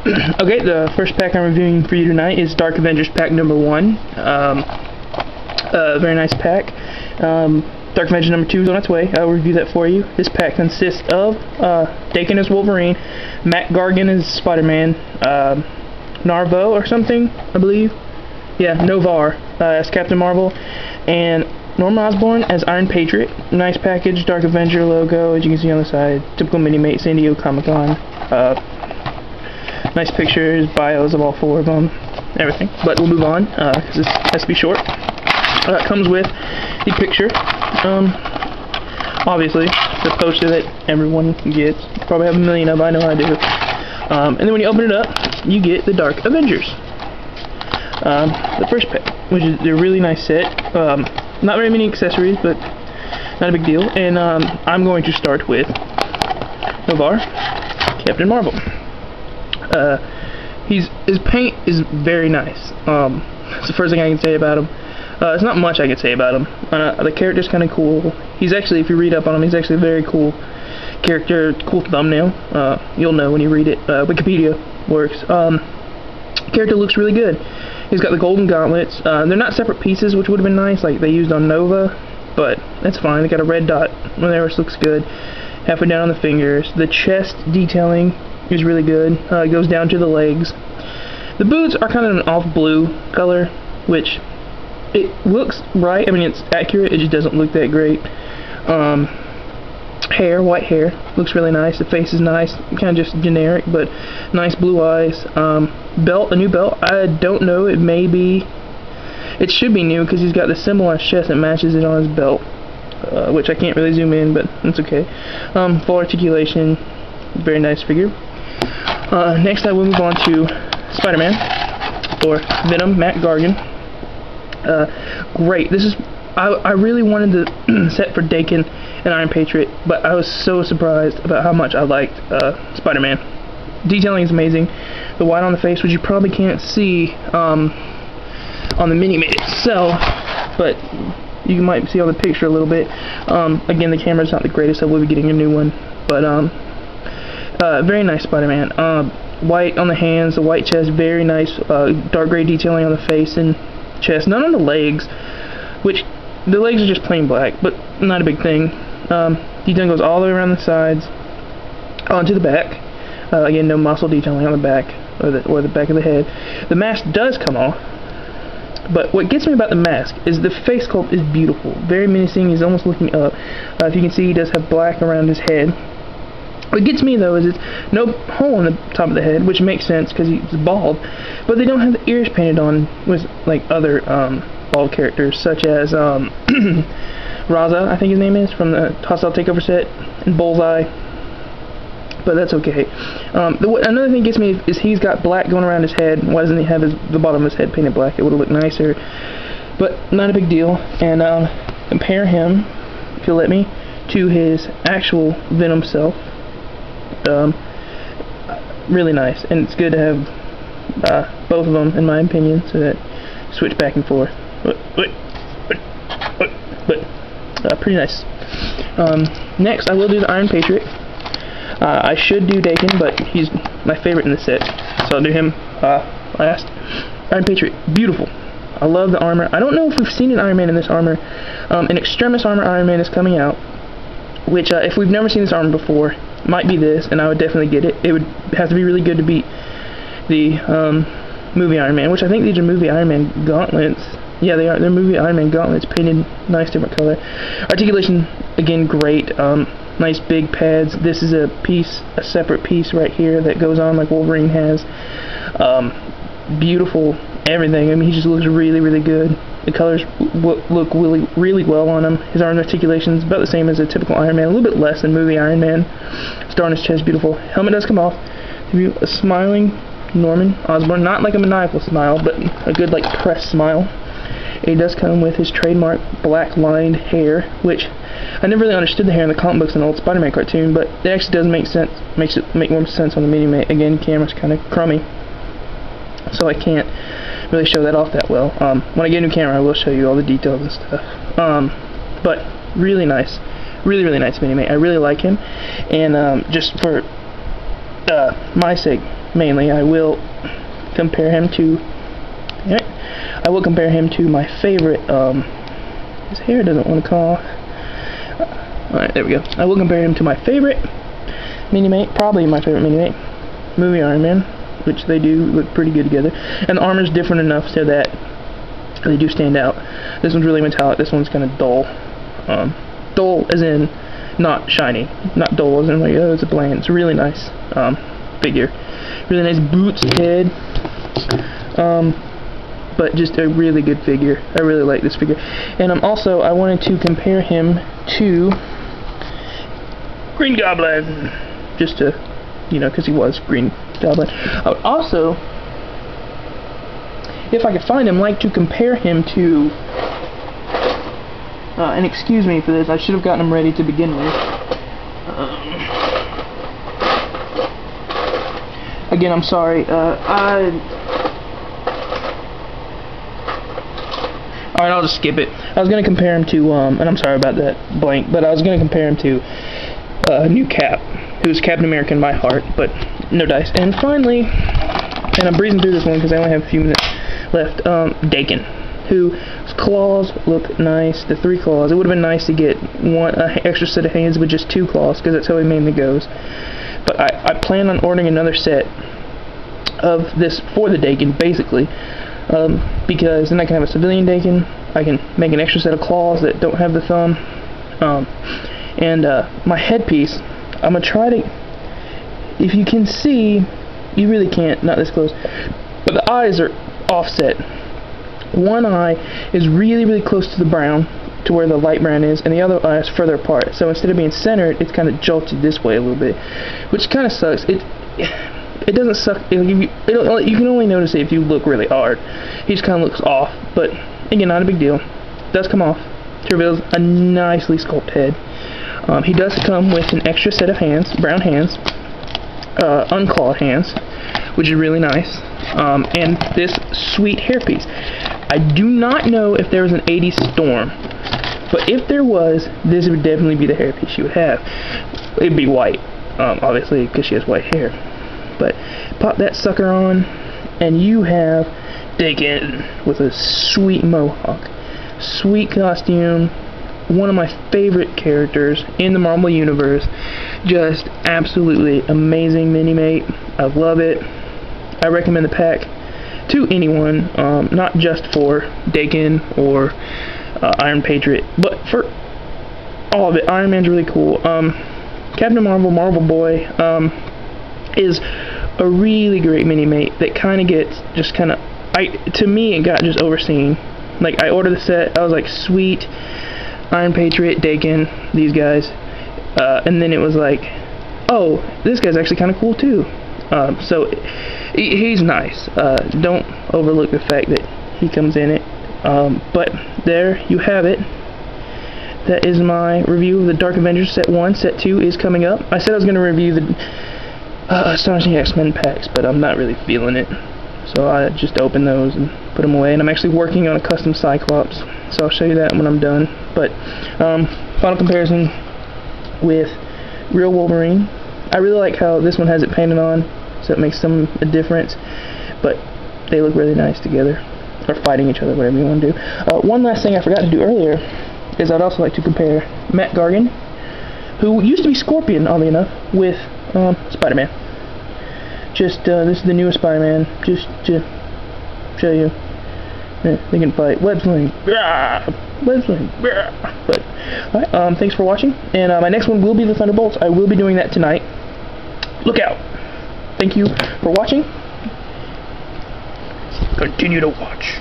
Okay, the first pack I'm reviewing for you tonight is Dark Avengers pack number 1. Very nice pack. Dark Avengers number 2 is on its way. I'll review that for you. This pack consists of Daken as Wolverine, Matt Gargan as Spider-Man, Narvo or something, I believe. Yeah, Novar as Captain Marvel, and Norman Osborn as Iron Patriot. Nice package, Dark Avenger logo, as you can see on the side. Typical mini-mate, San Diego Comic-Con. Nice pictures, bios of all 4 of them, everything. But we'll move on, because this has to be short. It comes with the picture. Obviously, the poster that everyone gets. Probably have a million of, I know I do. And then when you open it up, you get the Dark Avengers. The first pack, which is a really nice set. Not very many accessories, but not a big deal. And I'm going to start with Novar, Captain Marvel. His paint is very nice. That's the first thing I can say about him. It's not much I can say about him. The character's kind of cool. He's actually, if you read up on him, he's actually a very cool character, cool thumbnail. You'll know when you read it. Wikipedia works. Character looks really good. He's got the golden gauntlets. They're not separate pieces, which would have been nice, like they used on Nova, but that's fine. They got a red dot there, which looks good. Halfway down on the fingers. The chest detailing is really good. It goes down to the legs. The boots are kind of an off blue color, which it looks right. I mean, it's accurate. It just doesn't look that great. Hair, white hair, looks really nice. The face is nice, kind of just generic, but nice blue eyes. Belt, a new belt. I don't know. It may be. It should be new because he's got the symbol on his chest that matches it on his belt, which I can't really zoom in, but that's okay. Full articulation, very nice figure. Next, I will move on to Spider-Man, or Venom, Matt Gargan. Great. This is. I really wanted the set for Daken and Iron Patriot, but I was so surprised about how much I liked Spider-Man. Detailing is amazing. The white on the face, which you probably can't see on the mini-mate itself, but you might see on the picture a little bit. Again, the camera's not the greatest, so we'll be getting a new one. But very nice Spider-Man. White on the hands, the white chest, very nice. Dark gray detailing on the face and chest. None on the legs, which the legs are just plain black, but not a big thing. Detailing goes all the way around the sides, onto the back. Again, no muscle detailing on the back or the back of the head. The mask does come off, but what gets me about the mask is the face sculpt is beautiful, very menacing. He's almost looking up. If you can see, he does have black around his head. What gets me though is it's no hole in the top of the head, which makes sense because he's bald, but they don't have the ears painted on with like other bald characters, such as Raza, I think his name is, from the Hostile Takeover set, and Bullseye, but that's okay. Another thing that gets me is he's got black going around his head. Why doesn't he have the bottom of his head painted black? It would have looked nicer, but not a big deal. And compare him, if you'll let me, to his actual Venom self. Really nice, and it's good to have both of them, in my opinion, so that switch back and forth. But pretty nice. Next, I will do the Iron Patriot. I should do Daken, but he's my favorite in the set, so I'll do him last. Iron Patriot, beautiful. I love the armor. I don't know if we've seen an Iron Man in this armor. An Extremis armor Iron Man is coming out, which if we've never seen this armor before, might be this, and I would definitely get it. It would have to be really good to beat the movie Iron Man, which I think these are movie Iron Man gauntlets. Yeah, they are. They're movie Iron Man gauntlets, painted nice, different color. Articulation, again, great. Nice big pads. This is a separate piece right here that goes on like Wolverine has. Beautiful everything. I mean, he just looks really, really good. The colors look really, really well on him. His arm articulation is about the same as a typical Iron Man, a little bit less than movie Iron Man. Star on his chest, beautiful. Helmet does come off. Give you a smiling Norman Osborn, not like a maniacal smile, but a good like pressed smile. It does come with his trademark black lined hair, which I never really understood the hair in the comic books in the old Spider-Man cartoon, but it actually does make sense. Makes it make more sense on the mini-mate. Again, camera's kind of crummy, so I can't really show that off that well. When I get a new camera, I will show you all the details and stuff. But really nice, really nice mini-mate. I really like him, and just for my sake, mainly, I will compare him to. I will compare him to my favorite. His hair doesn't want to come off. Alright, there we go. I will compare him to my favorite mini-mate, probably my favorite mini-mate, movie Iron Man, which they do look pretty good together. And the armor's different enough so that they do stand out. This one's really metallic, this one's kind of dull. Dull as in not shiny, not dull as in like, oh, it's a bland. It's a really nice figure. Really nice boots, head. But just a really good figure. I really like this figure. And also, I wanted to compare him to Green Goblin. Just to, you know, because he was Green Goblin. I would also, if I could find him, like to compare him to, and excuse me for this, I should have gotten him ready to begin with. Again, I'm sorry. Alright, I'll just skip it. I was going to compare him to, and I'm sorry about that blank, but I was going to compare him to new Cap, who's Captain America in my heart, but no dice. And finally, and I'm breezing through this one because I only have a few minutes left, Dakin, whose claws look nice, the 3 claws. It would have been nice to get an extra set of hands with just 2 claws, because that's how he mainly goes. But I plan on ordering another set of this for the Dakin, basically. Because then I can have a civilian Dakin, I can make an extra set of claws that don't have the thumb, and my headpiece, I'm going to try to, if you can see, you really can't, not this close, but the eyes are offset. One eye is really, really close to the brown, to where the light brown is, and the other eye is further apart, so instead of being centered, it's kind of jolted this way a little bit, which kind of sucks. It doesn't suck. You can only notice it if you look really hard. He just kind of looks off, but again, not a big deal. It does come off. It reveals a nicely sculpted head. He does come with an extra set of hands, brown hands, unclawed hands, which is really nice, and this sweet hairpiece. I do not know if there was an 80s Storm, but if there was, this would definitely be the hairpiece she would have. It'd be white, obviously, because she has white hair. But pop that sucker on, and you have Dakin with a sweet mohawk. Sweet costume. One of my favorite characters in the Marvel Universe. Just absolutely amazing mini-mate. I love it. I recommend the pack to anyone, not just for Dakin or Iron Patriot, but for all of it. Iron Man's really cool. Captain Marvel, Marvel Boy, is a really great mini-mate that kind of gets just kind of, to me, it got just overseen. Like, I ordered the set, I was like, sweet, Iron Patriot, Dakin, these guys, and then it was like, oh, this guy's actually kind of cool too. So he's nice. Don't overlook the fact that he comes in it. But there you have it. That is my review of the Dark Avengers Set 1. Set 2 is coming up. I said I was going to review the Astonishing X-Men packs, but I'm not really feeling it. So I just opened those and put them away. And I'm actually working on a custom Cyclops, so I'll show you that when I'm done. But final comparison with real Wolverine. I really like how this one has it painted on, so it makes some a difference. But they look really nice together, or fighting each other, whatever you want to do. One last thing I forgot to do earlier is I'd also like to compare Matt Gargan, who used to be Scorpion, oddly enough, with Spider-Man. Just, this is the newest Spider-Man, just to show you. They can fight. Web sling. Web sling. But, alright, thanks for watching. And my next one will be the Thunderbolts. I will be doing that tonight. Look out. Thank you for watching. Continue to watch.